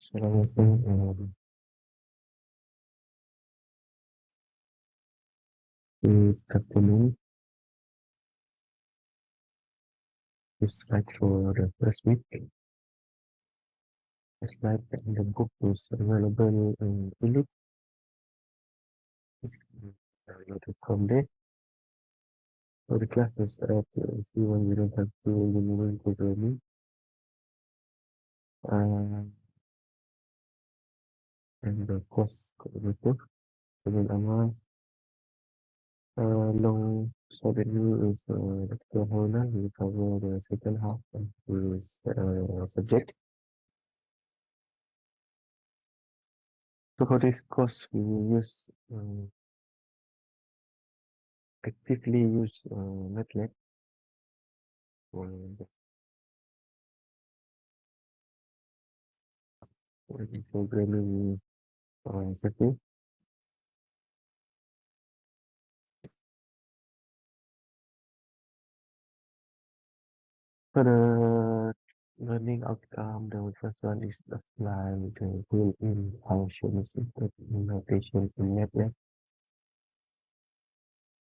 Assalamualaikum. Good afternoon. This slide for the first week. The slide in the book is available in English. Downloaded from there. For the classes at C1, we don't have to engineering programming. And the course coordinator, Kevin Amal. Long short review is Dr. Holder. We cover the second half of this subject. So for this course, we will use actively use MATLAB for the programming setting. So the learning outcome, the first one is to apply the built-in functions implementation in MATLAB.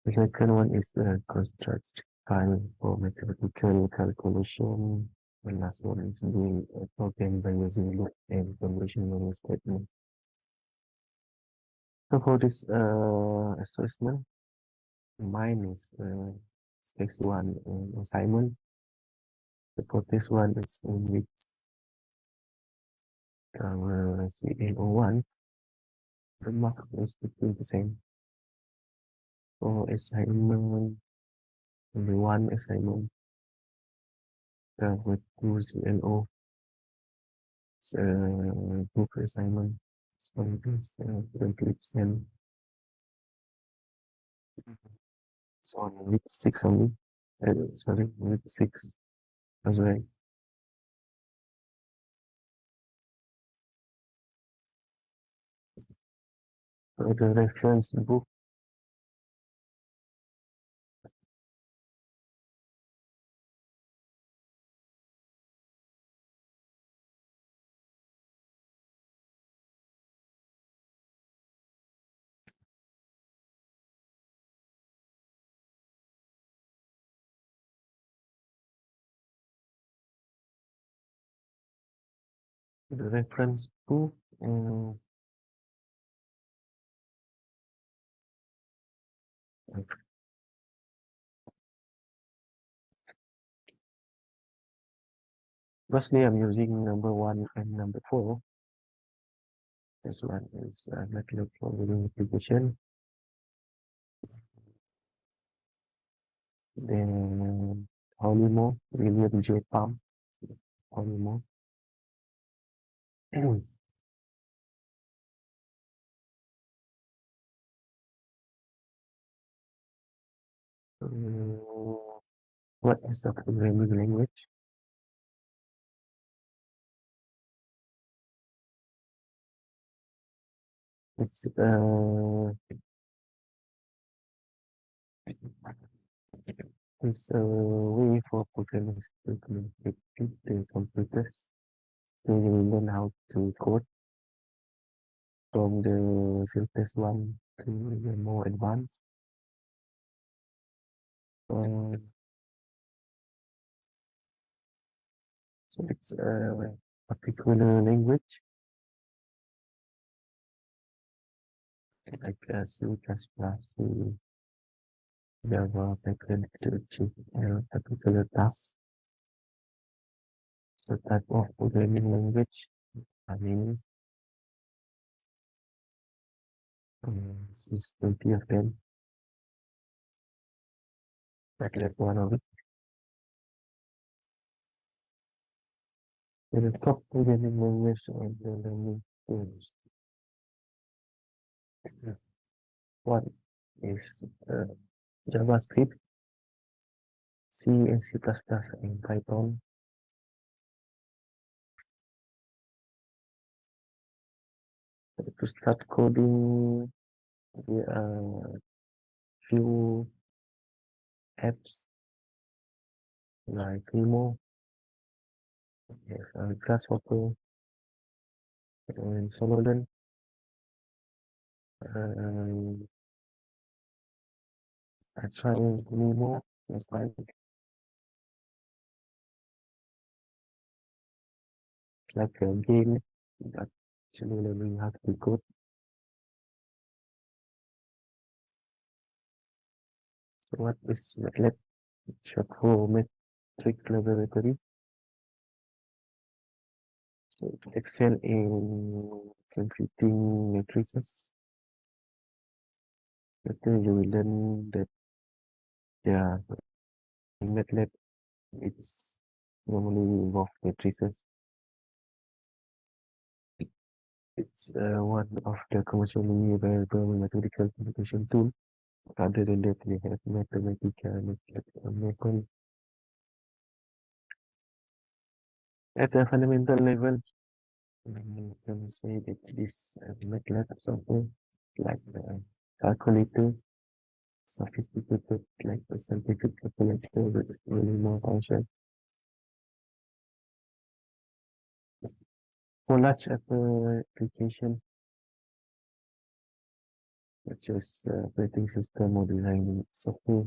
The second one is the construct file for mathematical calculation. The last one is doing a program by using loop and convolution learning statement. So for this assessment, mine is stage one assignment. So for this one is in which CNO1, the mark is 15%. For assignment, only one assignment with two CNO. It's a group assignment. So it is 20%. So on week 6 only. Sorry, week 6 as well. So the reference book the reference book. Firstly, I'm using number 1 and number 4. This one is MATLAB for reading application. Then Holimo, William J. Palm, Holimo. What is the programming language? It's it's a way for programmers to communicate with the computers. They will learn how to code from the simplest one to the more advanced. Uh, so it's a particular language like C++, C, Java, Python to achieve a particular task. So type of programming language, I mean, this is 20 of them. MATLAB one of it. The top programming language and the learning tools. One is JavaScript, C and C++, and Python. To start coding, there are few apps like Vimo, yes, Grasshopper, And follow them. Um, I try Nemo last night. It's like a game, but actually learning how to be good. So what is MATLAB? It's short for Metric Laboratory. So it excel in computing matrices. Later you will learn that, yeah, in MATLAB it's normally involve matrices. It's one of the commercially available mathematical computation tool. Other than that, we have Mathematica, Mathematical. At a fundamental level, we can say that this MATLAB software, like the calculator, sophisticated, like the scientific calculator with really more function. For large application, such as operating system or designing software,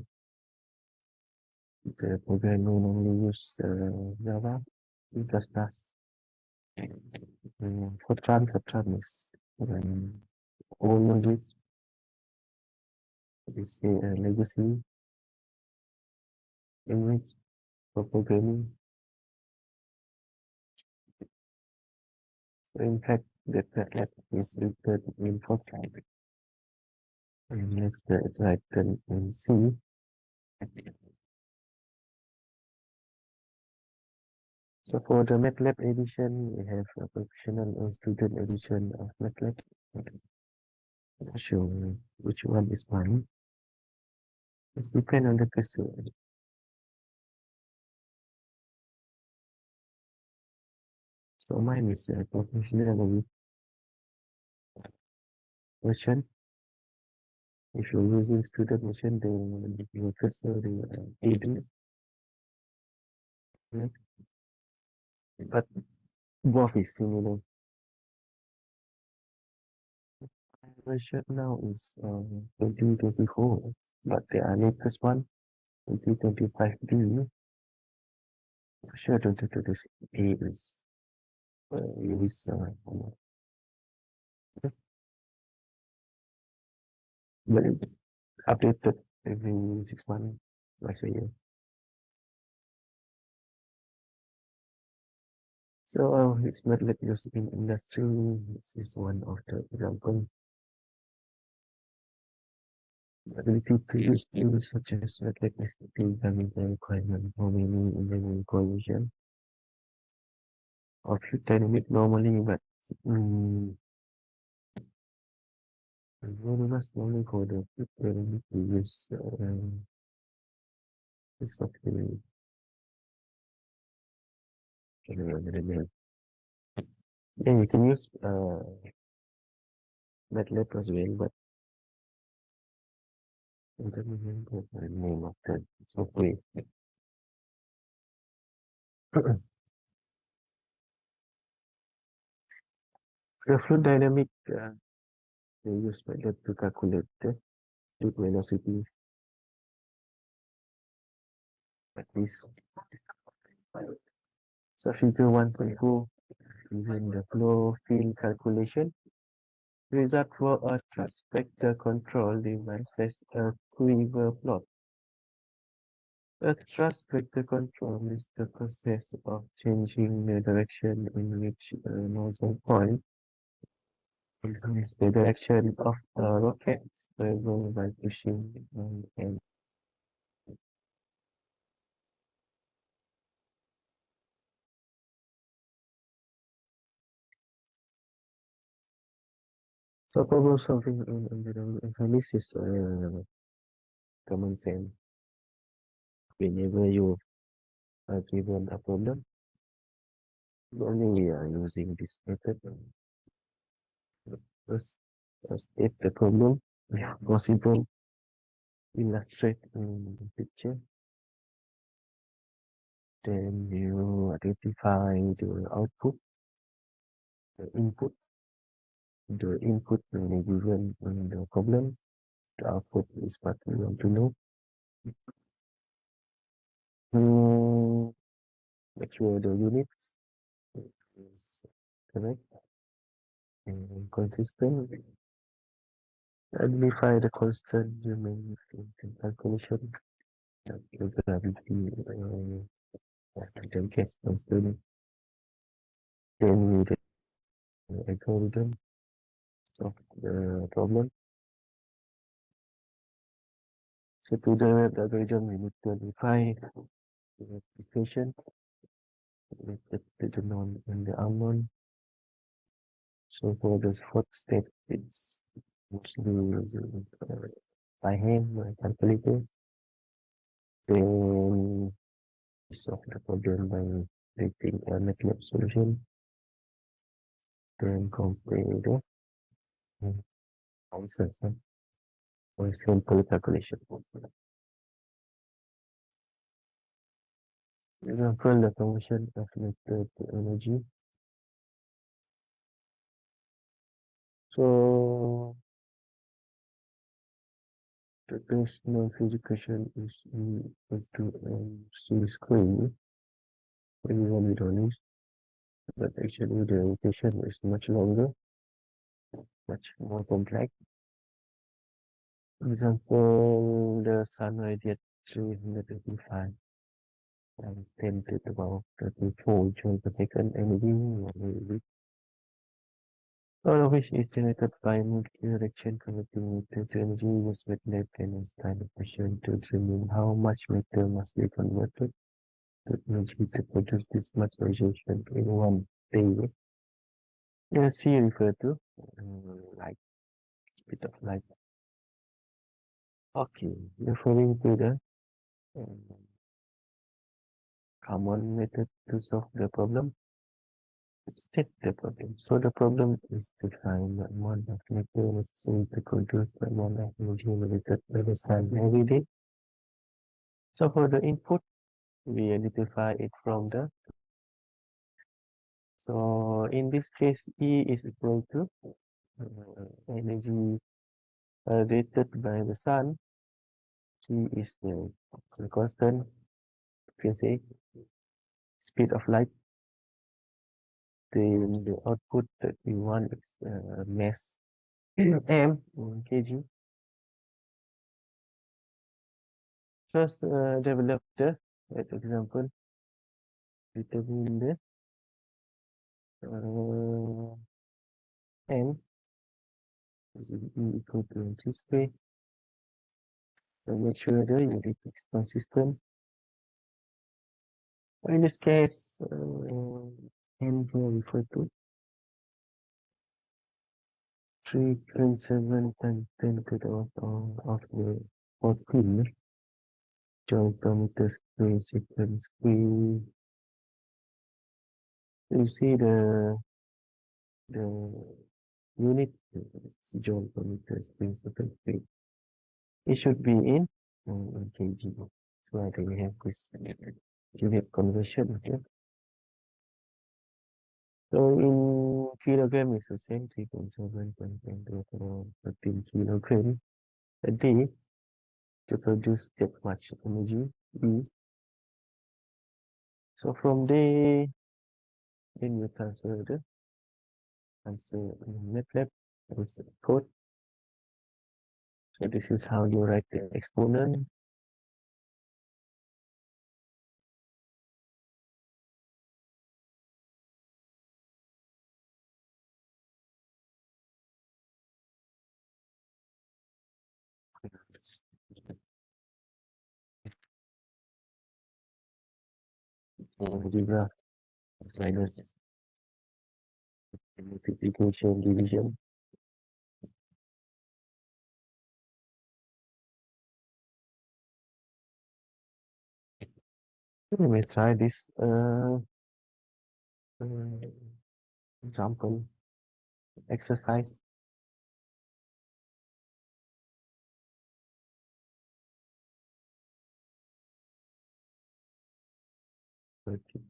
the programmer normally use Java, C++. Fortran is old language. It's a legacy language for programming. So in fact, the MATLAB is written in Fortran. And next, it's written in C. So for the MATLAB edition, we have a professional and student edition of MATLAB. I'll show you which one is mine. It depends on the person. So mine is a professional version. If you're using student version, the professor will aid you. But both is similar. Version now is 2024, but the latest one, 2025B, for sure 2028 is released. But it's updated every 6 months, twice a year. So it's not like used in industry. This is one of the example. Ability to use tools such as electricity having the requirement for many engineering cohesion of dynamic normally, but mm, very much normally for the dynamic to use this software. Yeah, you can use MATLAB as well, but I don't remember the name of the software. The fluid dynamic, they use MATLAB to calculate the fluid velocities like this. So figure 1.4 using the flow field calculation. Result for a thrust vector control device as a quiver plot. A thrust vector control is the process of changing the direction in which a nozzle point is the direction of a rocket's travel by pushing and so problem solving in environmental science is common sense. Whenever you are given a problem, normally we are using this method. First, state the problem, if possible, illustrate in the picture. Then you identify the output, the input, The input will be given in the problem. The output is what we want to know. Mm, make sure the units is correct and consistent. Identify the constant you may use in calculation. The gravity, the gas constant. Then we the algorithm of the problem. So to the algorithm, we need to identify the application, let's set the known and the unknown. So for this fourth step, it's mostly using by hand, by calculator. Then solve the problem by creating a MATLAB solution. Then compare the answers for simple calculation. Example, the function of method energy. So the best known physics equation is equal to c squared. Everyone we don't use, but actually the equation is much longer, much more complex. Example, the sun radiates 385 and 10 to the power 34 joules per second energy, all of which is generated by multi-direction converting matter to energy was with less than a standard question to determine how much matter must be converted to energy to produce this much radiation in one day. The C refer to light, speed of light. Okay, referring to the um, common method to solve the problem. State the problem. So the problem is to find the amount of matter necessary to produce the amount of energy generated by the sun every day. So for the input, we identify it from the, so in this case, E is equal to energy radiated by the sun. G is the constant, you can say, speed of light. The output that we want is mass m in kg. First, develop the, example, determine the m is equal to mc squared. So make sure the unit is consistent. In this case, m here refer to 3.7 times 10 to the power of the 14 joule per meter square second square. You see the unit is joule per meter square second square. It should be in kg. That's why we have this unit conversion. Okay. So in kilogram is the same 3.7 times 10 to the power 13 kilogram a day to produce that much energy. So from there, then you transfer the answer in MATLAB with code. So this is how you write the exponent. Algebra minus multiplication, division. Let me try this example exercise. Okay.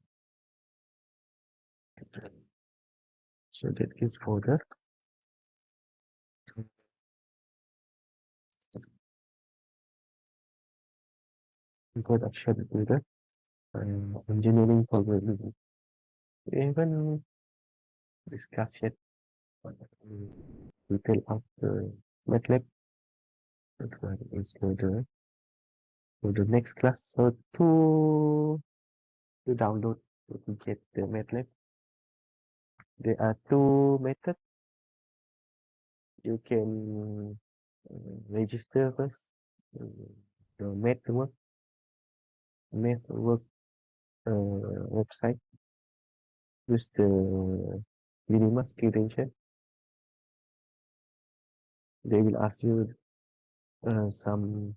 So that is for the introduction to the engineering programming. We haven't discussed yet detail of the MATLAB. That is for the next class. So to download to get the MATLAB, there are two methods. You can register first the network website. Use the Minimas credential. They will ask you some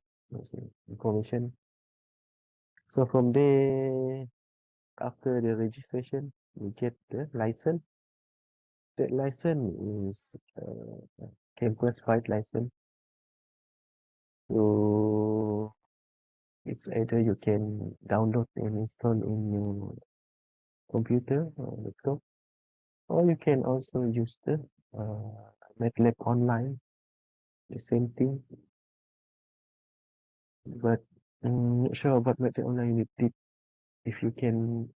information. So from there, after the registration, you get the license. That license is campus-wide license. So it's either you can download and install in your computer or laptop, or you can also use the MATLAB online, the same thing. But not sure about MATLAB online if you can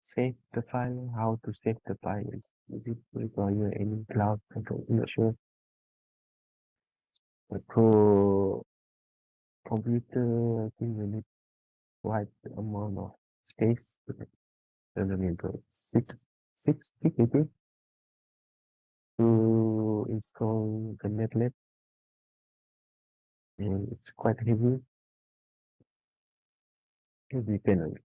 save the file, how to save the file. Is it require any cloud control? I'm not sure. But for computer, I think we need quite amount of space. I don't remember, six gig maybe to install the MATLAB, and it's quite heavy. It depends.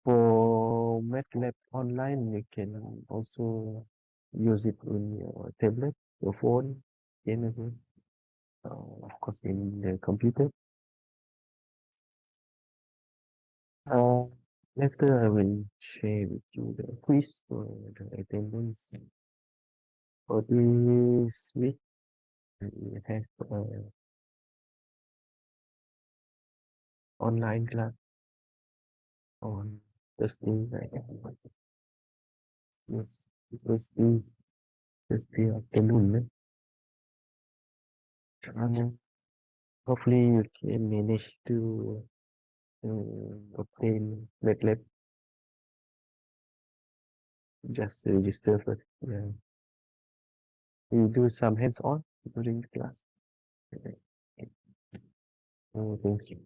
For MATLAB online, you can also use it in your tablet, your phone, anything. Of course, in the computer. Uh, Later, I will share with you the quiz for the attendance for this week. We have online class on Thursday night. Yes, Thursday afternoon. Hopefully, you can manage to obtain MATLAB. Just register first. Yeah. You do some hands-on during the class. Okay. Oh, thank you.